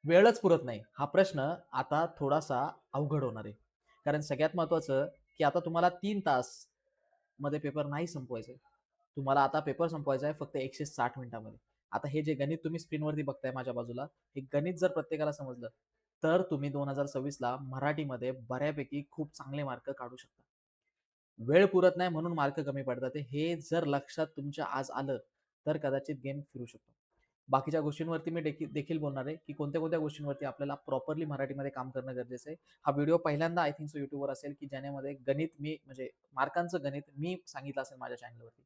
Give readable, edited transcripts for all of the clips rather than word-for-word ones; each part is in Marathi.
वेळच पुरत नाही. हा प्रश्न आता थोडासा अवघड होणार आहे. कारण सगळ्यात महत्त्वाचं, की आता तुम्हाला 3 तास मध्ये पेपर नाही संपवायचा आहे. तुम्हाला आता पेपर संपवायचा आहे फक्त 160 मिनिटामध्ये. आता हे जे गणित तुम्ही स्क्रीनवरती बघताय माझ्या बाजूला, हे गणित जर प्रत्येकाला समजलं, तर तुम्ही 2026 ला मराठीमध्ये बऱ्यापैकी खूप चांगले मार्क काढू शकता. वेळ पुरत नाही म्हणून मार्क कमी पडतात हे जर लक्षात तुमच्या आज आलं, तर कदाचित गेम फिरू शकतो. बाकीच्या गोष्टींवरती मी देखील बोलणार आहे, की कोणत्या-कोणत्या गोष्टींवरती आपल्याला प्रॉपरली मराठीमध्ये काम करणं गरजेचं आहे. हा व्हिडिओ पहिल्यांदा आय थिंक सो YouTubeवर असेल, की ज्यामध्ये गणित मी म्हणजे मार्कांचं गणित मी सांगितलं असेल माझ्या चॅनलवरती.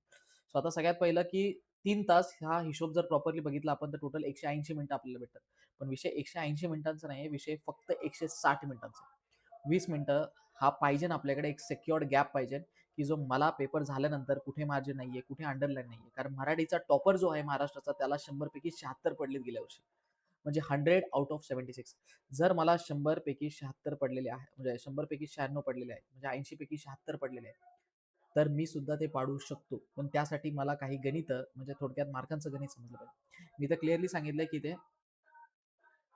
सो आता सगळ्यात पहिलं, की 3 तास हा हिशोब जर प्रॉपरली बघितला आपण तर टोटल 180 मिनिटं आपल्याला भेटतात. पण विषय 180 मिनिटांचा नाहीये, विषय फक्त 160 मिनिटांचा आहे. 20 मिनिटं हा पाहिजे ना आपल्याकडे एक सिक्युअर्ड गॅप पाहिजे, की जो मला पेपर झाल्यानंतर कुठे मार्जिन नाहीये, कुठे अंडरलाईन नाहीये. कारण मराठीचा टॉपर जो आहे महाराष्ट्राचा त्याला 100 पैकी 76 पडलेत गेल्या वर्षी. म्हणजे 100 आउट ऑफ 76. जर मला 100 पैकी 76 पडलेले आहे, म्हणजे 100 पैकी 96 पडलेले आहेत, म्हणजे 80 पैकी 76 पडलेले आहेत. तर मी सुद्धा ते पाडू शकतो. पण त्यासाठी मला काही गणितं म्हणजे थोडक्यात मार्कांचं गणित समजलं पाहिजे. मी तर क्लिअरली सांगितलंय, की ते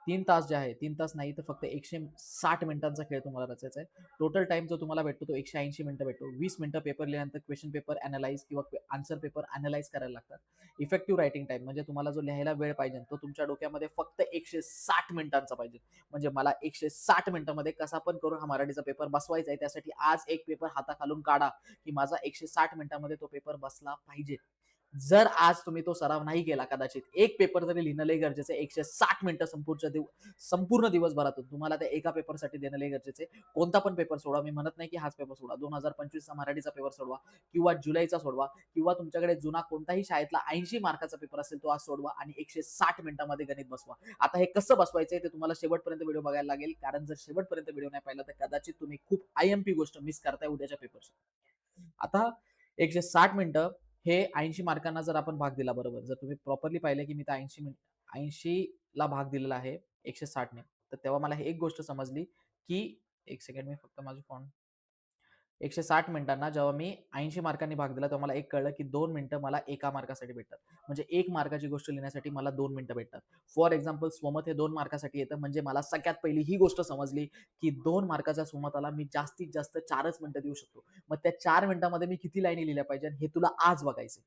3 तास जे आहे, 3 तास नाही तर फक्त 160 मिनिटांचा खेळ तुम्हाला रचायचा आहे. टोटल टाईम जो तुम्हाला भेटतो तो 180 मिनिटं भेटतो. 20 मिनिटं पेपर लिहिल्यानंतर क्वेश्चन पेपर अॅनलाईज किंवा आन्सर पेपर अॅनलाईज करायला लागतात. इफेक्टिव्ह रायटिंग टाईम म्हणजे तुम्हाला जो लिहायला वेळ पाहिजे तो तुमच्या डोक्यामध्ये फक्त 160 मिनिटांचा पाहिजे. म्हणजे मला 160 मिनिटांमध्ये कसा पण करून हा मराठीचा पेपर बसवायचा आहे. त्यासाठी आज एक पेपर हाताखालून काढा, की माझा 160 मिनिटांमध्ये तो पेपर बसला पाहिजे. जर आज तुम्ही तो सराव नाही केला कदाचित एक पेपर जरी लिहिणं लय गरजेचं आहे. 160 मिनिटं संपूर्ण दिवसभरातून तुम्हाला त्या एका पेपरसाठी देणं लय गरजेचं आहे. कोणता पण पेपर सोडवा. मी म्हणत नाही की हाच पेपर सोडवा. 2025 चा मराठीचा पेपर सोडवा किंवा जुलैचा सोडवा किंवा तुमच्याकडे जुना कोणताही शाळेतला 80 मार्काचा पेपर असेल तो आज सोडवा आणि 160 मिनिटांमध्ये गणित बसवा. आता हे कसं बसवायचंय ते तुम्हाला शेवटपर्यंत व्हिडिओ बघायला लागेल. कारण जर शेवटपर्यंत व्हिडिओ नाही पाहिला तर कदाचित तुम्ही खूप आय-एम-पी गोष्ट मिस करताय उद्याच्या पेपरची. आता 160 मिनिटं हे 80 मार्कांना जर आपण भाग दिला बरोबर. जर तुम्ही प्रॉपरली पाहिलं, की मी तर 80 ला भाग दिलेला आहे 160 ने. तर तेव्हा मला हे एक गोष्ट समजली, की 1 सेकंड मी फक्त माझी फॉन्ट 160 मिनिटांना जेव्हा मी 80 मार्कांनी भाग दिला, तेव्हा मला एक कळलं, की 2 मिनिटं मला एका मार्कासाठी भेटतात. म्हणजे 1 मार्काची गोष्ट लिहिण्यासाठी मला 2 मिनिटं भेटतात. फॉर एक्झाम्पल स्वमत हे 2 मार्कासाठी येतं. म्हणजे मला सगळ्यात पहिली ही गोष्ट समजली, की 2 मार्काच्या स्वमताला मी जास्तीत जास्त 4च मिनिटं देऊ शकतो. मग त्या 4 मिनिटांमध्ये मी किती लाईनी लिहिल्या पाहिजे हे तुला आज बघायचंय.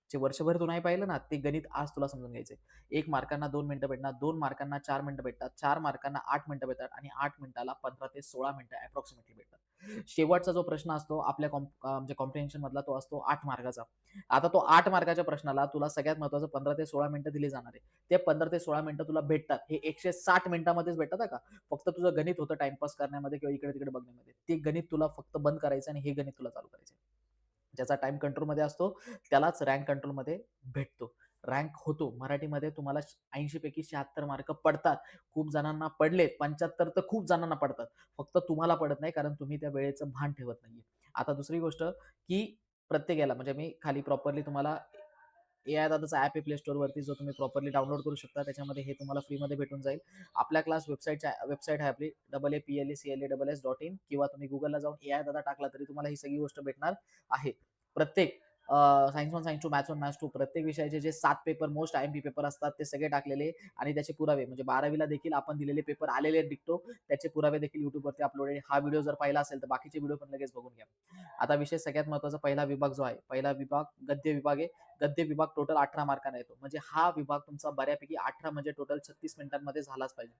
जे वर्षभर तू नाही पाहिलं ना, ते गणित आज तुला समजून घ्यायचंय. 1 मार्कांना 2 मिनिटं भेटणार, 2 मार्कांना 4 मिनिटं भेटतात, 4 मार्कांना 8 मिनिटं भेटतात आणि 8 मिनिटाला 15 ते 16 मिनिटं अप्रॉक्सिमेटली भेटतात. शेवटचा जो प्रश्न असतो आपल्या म्हणजे कॉम्प्रिहेन्शन मधला तो असतो 8 मार्काचा. आता तो 8 मार्काच्या प्रश्नाला तुला सगळ्यात महत्त्वाचं 15 ते 16 मिनिटं दिली जाणार आहे. ते 15 ते 16 मिनिटं तुला भेटतात. हे 160 मिनिटांमध्येच भेटतात हां का. फक्त तुझं गणित होतं टाईमपास करण्यामध्ये किंवा इकडे-तिकडे बघण्यामध्ये. ते गणित तुला फक्त बंद करायचं आणि हे गणित तुला चालू करायचं ज्याचा टाईम कंट्रोलमध्ये असतो, त्यालाच रँक कंट्रोलमध्ये भेटतो. रँक होतो. मराठीमध्ये तुम्हाला 80 पैकी 76 मार्क पडतात. खूप जणांना पडलेत. 75 तर खूप जणांना पडतात. फक्त तुम्हाला पडत नाही कारण तुम्ही त्या वेळेचं भान ठेवत नाहीये. आता दुसरी गोष्ट, की प्रत्येक म्हणजे मी खाली प्रॉपरली तुम्हाला एआय दादाचा ॲप आहे प्ले स्टोअरवरती जो तुम्ही प्रॉपरली डाउनलोड करू शकता. त्याच्यामध्ये हे तुम्हाला फ्रीमध्ये भेटून जाईल. आपल्या क्लास वेबसाईट आहे आपली AAPLECLASS.in किंवा तुम्ही Googleला जाऊन एआय दादा टाकला तरी तुम्हाला ही सगळी गोष्ट भेटणार आहे. प्रत्येक सायन्स 1, सायन्स 2, मॅथ्स 1, मॅथ्स 2 प्रत्येक विषयाचे जे 7 पेपर मोस्ट आय-एम-पी पेपर असतात ते सगळे टाकलेले आणि त्याचे पुरावे म्हणजे 12वीला देखील आपण दिलेले पेपर आलेले आहेत डिक्टो. त्याचे पुरावे देखील YouTubeवरती अपलोडेड हा व्हिडिओ जर पाहिला असेल तर बाकीचे व्हिडिओ पण लगेच बघून घ्या. आता विषय सगळ्यात महत्त्वाचा पहिला विभाग जो आहे, पहिला विभाग गद्य विभाग आहे. गद्य विभाग टोटल 18 मार्कांना येतो. म्हणजे हा विभाग तुमचा बऱ्यापैकी 18 म्हणजे टोटल 36 मिनिटांमध्ये झालाच पाहिजे.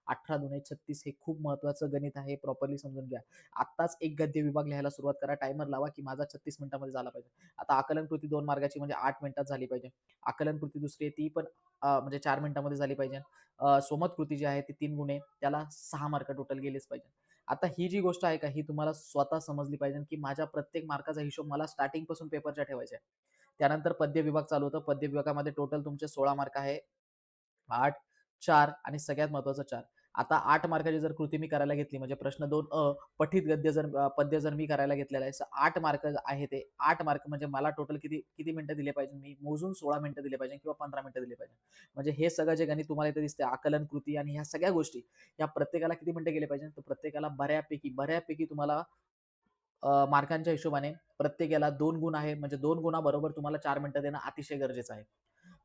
18 दुणे 36 हे खूप महत्त्वाचं गणित आहे. प्रॉपरली समजून घ्या. आत्ताच एक गद्य विभाग लिहायला सुरुवात करा. टायमर लावा, की माझा 36 मिनिटांमध्ये झाला पाहिजे. आता आकलन कृती 2 मार्काची म्हणजे 8 मिनिटात झाली पाहिजे. आकलन कृती दुसरी आहे ती पण म्हणजे 4 मिनिटांमध्ये झाली पाहिजे. सोमत कृती जी आहे ती 3 गुणे त्याला 6 मार्क टोटल गेलेच पाहिजे. आता ही जी गोष्ट आहे का ही तुम्हाला स्वतः समजली पाहिजे, की माझ्या प्रत्येक मार्काचा हिशोब मला स्टार्टिंगपासून पेपरच्या ठेवायचा आहे. त्यानंतर पद्य विभाग चालू होतं. पद्य विभागामध्ये टोटल तुमचे 16 मार्क आहे. 8, 4 आणि सगळ्यात महत्त्वाचं 4. आता 8 मार्काची जर कृती मी करायला घेतली म्हणजे प्रश्न 2 पठित गद्य जर पद्य जर मी करायला घेतलेलं आहे, तर 8 मार्क आहे ते. 8 मार्क म्हणजे मला टोटल किती किती मिनिटं दिले पाहिजे मी मोजून 16 मिनिटं दिले पाहिजे किंवा 15 मिनिटं दिले पाहिजे. म्हणजे हे सगळं जे गणित तुम्हाला इथे दिसतंय आकलन कृती आणि ह्या सगळ्या गोष्टी, या प्रत्येकाला किती मिनिटं गेले पाहिजे? तर प्रत्येकाला बऱ्यापैकी तुम्हाला मार्कांच्या हिशोबाने प्रत्येकाला 2 गुण आहे म्हणजे 2 गुणाबरोबर तुम्हाला 4 मिनिटं देणं अतिशय गरजेचं आहे.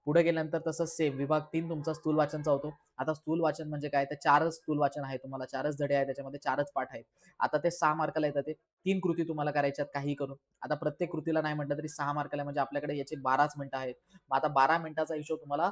पुढे गेल्यानंतर तसंच सेम विभाग 3 तुमचा स्थूल वाचनचा होतो. आता स्थूल वाचन म्हणजे काय? तर 4च स्थूल वाचन आहे तुम्हाला. 4च धडे आहेत त्याच्यामध्ये 4च पाठ आहेत. आता ते 6 मार्काला येतात ते. 3 कृती तुम्हाला करायच्यात काहीही करून. आता प्रत्येक कृतीला नाही म्हटलं तरी 6 मार्काला म्हणजे आपल्याकडे याचे 12च मिनिटं आहेत. मग आता 12 मिनिटाचा हिशोब तुम्हाला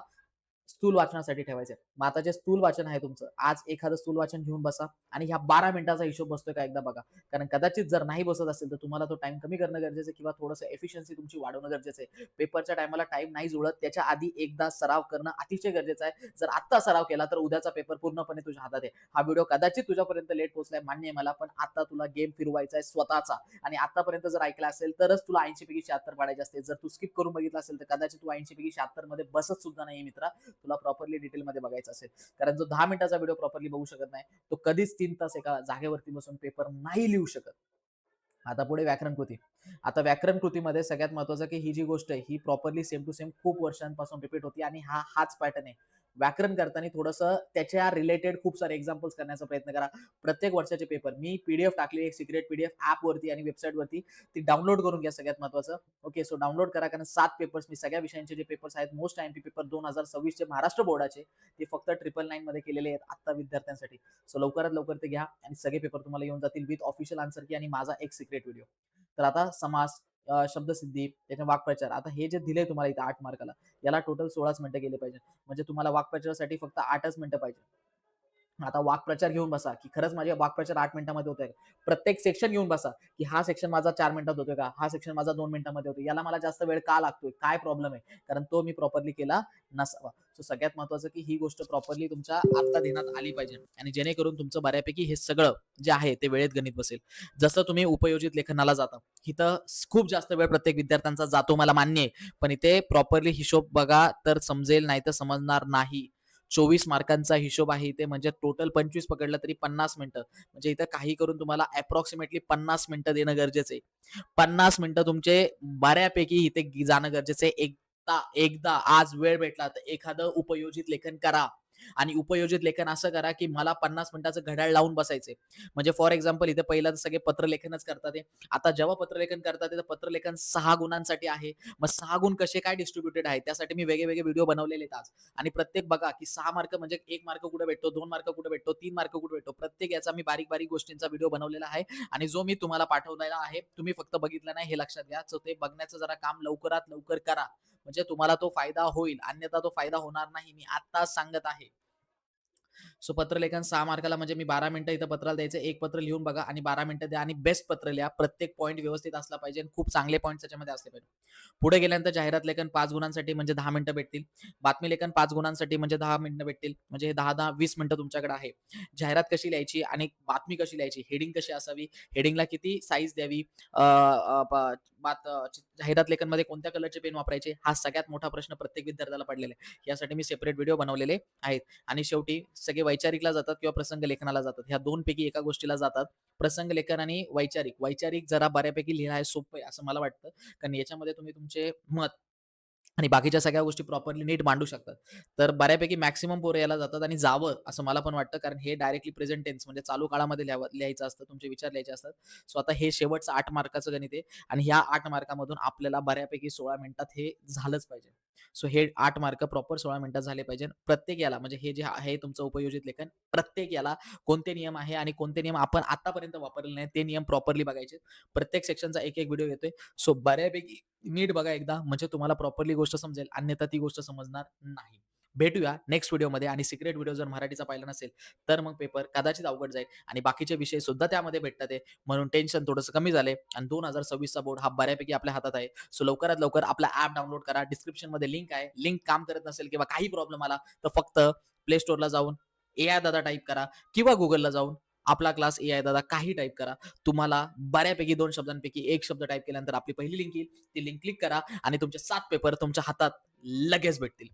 स्थूल वाचनासाठी ठेवायचं आहे. मग आता जे स्थूल वाचन आहे तुमचं, आज एखादं स्थूल वाचन घेऊन बसा आणि ह्या 12 मिनिटाचा हिशोब बसतोय का एकदा बघा. कारण कदाचित जर नाही बसत असेल, तर तुम्हाला तो टाईम कमी करणं गरजेचं आहे किंवा थोडंसं एफिशियन्सी तुमची वाढवणं गरजेचं आहे. पेपरच्या टाईमाला टाईम नाही जुळत, त्याच्या आधी एकदा सराव करणं अतिशय गरजेचं आहे. जर आत्ता सराव केला, तर उद्याचा पेपर पूर्णपणे तुझ्या हातात आहे. हा व्हिडिओ कदाचित तुझ्यापर्यंत लेट पोहोचलाय मान्य आहे मला, पण आता तुला गेम फिरवायचा आहे स्वतःचा आणि आतापर्यंत जर ऐकला असेल, तरच तुला 80 पैकी 76 पाडायचे असते. जर तू स्किप करून बघितलं असेल, तर कदाचित तू 80 पैकी 76 मध्ये बसत सुद्धा नाही मित्रा. तुला प्रॉपरली डिटेलमध्ये बघायचं असेल. कारण जो 10 मिनिटाचा व्हिडिओ प्रॉपरली बघू शकत नाही, तो कधीच 3 तास एका जागेवरती बसून पेपर नाही लिहू शकत. आता पुढे व्याकरण कृती. आता व्याकरण कृतीमध्ये सगळ्यात महत्त्वाचं की ही जी गोष्ट आहे, ही प्रॉपरली सेम टू सेम खूप वर्षांपासून रिपीट होती आणि हाच पॅटर्न आहे. व्याकरण करताना थोडंसं त्याच्या रिलेटेड खूप सारे एक्झाम्पल्स करण्याचा प्रयत्न करा. प्रत्येक वर्षाचे पेपर मी पी-डी-एफ टाकली, एक सिक्रेट पी-डी-एफ ॲपवरती आणि वेबसाईटवरती. ती डाउनलोड करून घ्या सगळ्यात महत्त्वाचं. ओके, सो डाउनलोड करा कारण 7 पेपर्स मी सगळ्या विषयांचे जे पेपर्स आहेत, मोस्ट आयएमपी पेपर 2026 चे महाराष्ट्र बोर्डाचे, ते फक्त 999 मध्ये केलेले आहेत आत्ता विद्यार्थ्यांसाठी. सो लवकरात लवकर ते घ्या आणि सगळे पेपर तुम्हाला येऊन जातील विथ ऑफिशियल आन्सर की आणि माझा एक सिक्रेट व्हिडिओ. तर आता समास, शब्दसिद्धी, त्याचे वाक्प्रचार. आता हे जे दिलंय तुम्हाला इथं 8 मार्काला, याला टोटल 16च मिनिटं गेले पाहिजे. म्हणजे तुम्हाला वाक्प्रचारासाठी फक्त 8च मिनिटं पाहिजे. आता वाक्प्रचार घेऊन बसा, की खरंच माझे वाक्प्रचार 8 मिनिटामध्ये होतोय. प्रत्येक सेक्शन घेऊन बसा, की हा सेक्शन माझा 4 मिनिटात होतोय का? हा सेक्शन माझा 2 मिनिटामध्ये होतोय. याला मला जास्त वेळ का लागतोय? काय प्रॉब्लेम आहे? कारण तो मी प्रॉपरली केला नसावा. सो सगळ्यात महत्त्वाचं, की ही गोष्ट प्रॉपरली तुमच्या आत्ता ध्यानात आली पाहिजे आणि जेणेकरून तुमचं बऱ्यापैकी हे सगळं जे आहे ते वेळेत गणित बसेल. जसं तुम्ही उपयोजित लेखनाला जाता, इथं खूप जास्त वेळ प्रत्येक विद्यार्थ्यांचा जातो मला मान्य आहे. पण इथे प्रॉपरली हिशोब बघा तर समजेल, नाहीतर समजणार नाही. 24 मार्कांचा हिशोब आहे इथे म्हणजे टोटल 25 पकडलं तरी 50 मिनिटं. म्हणजे इथं काही करून तुम्हाला अप्रॉक्सिमेटली 50 मिनिटं देणं गरजेचं आहे. 50 मिनिटं तुमचे बऱ्यापैकी इथे जाणं गरजेचं आहे. एकदा एकदा आज वेळ भेटला तर एखादं उपयोजित लेखन करा. आणि उपयोजित लेखन असं करा, की मला 50 मिनिटाचं घड्याळ लावून बसायचंय. म्हणजे फॉर एक्झाम्पल इथे पहिला तर सगळे पत्रलेखनच करतात आहे. आता जेव्हा पत्रलेखन करतात तर पत्रलेखन 6 गुणांसाठी आहे. मग 6 गुण कसे काय डिस्ट्रिब्युटेड आहेत त्यासाठी मी वेगळे-वेगळे व्हिडिओ बनवलेले आहेत आज. आणि प्रत्येक बघा, की 6 मार्क म्हणजे 1 मार्क कुठे भेटतो, 2 मार्क कुठे भेटतो, 3 मार्क कुठे भेटतो. प्रत्येक याचा मी बारीक-बारीक गोष्टींचा व्हिडिओ बनवलेला आहे आणि जो मी तुम्हाला पाठवलेला आहे, तुम्ही फक्त बघितला नाही हे लक्षात घ्या. सो ते बघण्याचं जरा काम लवकरात लवकर करा. म्हणजे तुम्हाला तो फायदा होईल. अन्यथा तो फायदा होणार नाही. मी आत्ताच सांगत आहे. सो पत्रलेखन 6 मार्काला म्हणजे मी 12 मिनिटं इथं पत्राला द्यायचं. एक पत्र लिहून बघा आणि 12 मिनिटं द्या आणि बेस्ट पत्र लिहा. प्रत्येक पॉइंट व्यवस्थित असला पाहिजे आणि खूप चांगले पॉइंट्स त्याच्यामध्ये असले पाहिजे. पुढे गेल्यानंतर जाहिरात लेखन 5 गुणांसाठी म्हणजे 10 मिनिटं भेटतील. बातमी लेखन 5 गुणांसाठी म्हणजे 10 मिनिटं भेटतील. म्हणजे हे 10-10, 20 मिनिटं तुमच्याकडे आहे. जाहिरात कशी लिहायची आणि बातमी कशी लिहायची, हेडिंग कशी असावी, हेडिंगला किती साईज द्यावी, अ, अ, ब बात जाहिरात लेखनमध्ये कोणत्या कलरचे पेन वापरायचे, हा सगळ्यात मोठा प्रश्न प्रत्येक विद्यार्थ्याला पडलेला आहे. यासाठी मी सेपरेट व्हिडिओ बनवलेले आहेत. आणि शेवटी सगळे वैचारिकला जातात किंवा प्रसंग लेखनाला जातात. ह्या 2 पैकी एका गोष्टीला जातात. प्रसंग लेखन आणि वैचारिक. वैचारिक जरा बऱ्यापैकी लिहायला सोपं आहे असं मला वाटतं. कारण याच्यामध्ये तुम्ही तुमचे मत आणि बाकीच्या सगळ्या गोष्टी प्रॉपरली नीट मांडू शकतात. तर बऱ्यापैकी मॅक्सिमम पोरं याला जातात आणि जावं असं मला पण वाटतं. कारण हे डायरेक्टली प्रेझेंट टेन्स म्हणजे चालू काळामध्ये लिहायचं असतं. तुमचे विचार लिहायचे असतात. सो आता हे शेवटचं 8 मार्काचं गणित आहे आणि ह्या 8 मार्कामधून आपल्याला बऱ्यापैकी 16 मिनिटात हे झालंच पाहिजे. सो हे 8 मार्क प्रॉपर 16 मिनिटात झाले पाहिजे. प्रत्येक याला म्हणजे हे जे आहे तुमचं उपयोजित लेखन, प्रत्येक याला कोणते नियम आहे आणि कोणते नियम आपण आतापर्यंत वापरले नाहीत, ते नियम प्रॉपरली बघायचे. प्रत्येक सेक्शनचा एक-एक व्हिडिओ येतोय. सो बऱ्यापैकी नीट बघा एकदा म्हणजे तुम्हाला प्रॉपरली गोष्ट समजेल. अन्यथा ती गोष्ट समजणार नाही. भेटूया नेक्स्ट व्हिडिओमध्ये आणि सिक्रेट व्हिडिओ जर मराठीचा पाहिला नसेल, तर मग पेपर कदाचित अवघड जाईल आणि बाकीचे विषय सुद्धा त्यामध्ये भेटतात आहे. म्हणून टेन्शन थोडंसं कमी झालंय आणि 2026 चा बोर्ड हा बऱ्यापैकी आपल्या हातात आहे. सो लवकरात लवकर आपला ॲप डाउनलोड करा. डिस्क्रिप्शनमध्ये लिंक आहे. लिंक काम करत नसेल किंवा काही प्रॉब्लेम आला, तर फक्त प्ले स्टोअरला जाऊन एआय दादा टाइप करा किंवा Googleला जाऊन आपला क्लास एआय दादा काही टाइप करा. तुम्हाला बऱ्यापैकी 2 शब्दांपैकी 1 शब्द टाइप केल्यानंतर आपली पहिली लिंक येईल. ती लिंक क्लिक करा आणि तुमचे 7 पेपर तुमच्या हातात लगेच भेटतील.